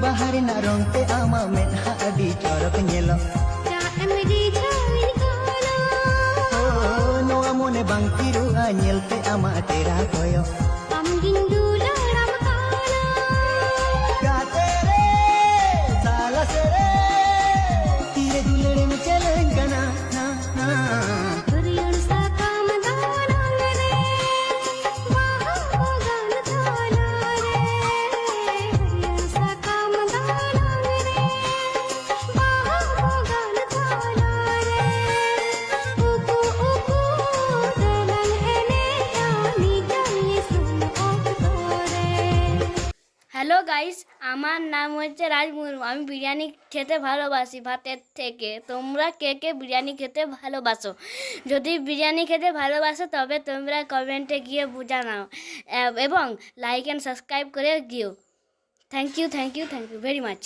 bahar na rong te ama met ha adi chorak nyelo cha emri jawin kala oh no amone bang tiru anyel te ama tera koyo am gindula ram kala gaate re sala sere tire dulere me chalen kana na na huriyun sa kam dana re waha bogan thala re huriyun sa kam dana re waha bogan thala re uku uku dalan ene ani jani sun okore hello guys, আমার নাম হচ্ছে রাজ মুর্মু। আমি বিরিয়ানি খেতে ভালোবাসি ভাতের থেকে। তোমরা কে কে বিরিয়ানি খেতে ভালোবাসো? যদি বিরিয়ানি খেতে ভালোবাসো তবে তোমরা কমেন্টে গিয়ে জানাও এবং লাইক অ্যান্ড সাবস্ক্রাইব করে দিও। Thank you very much.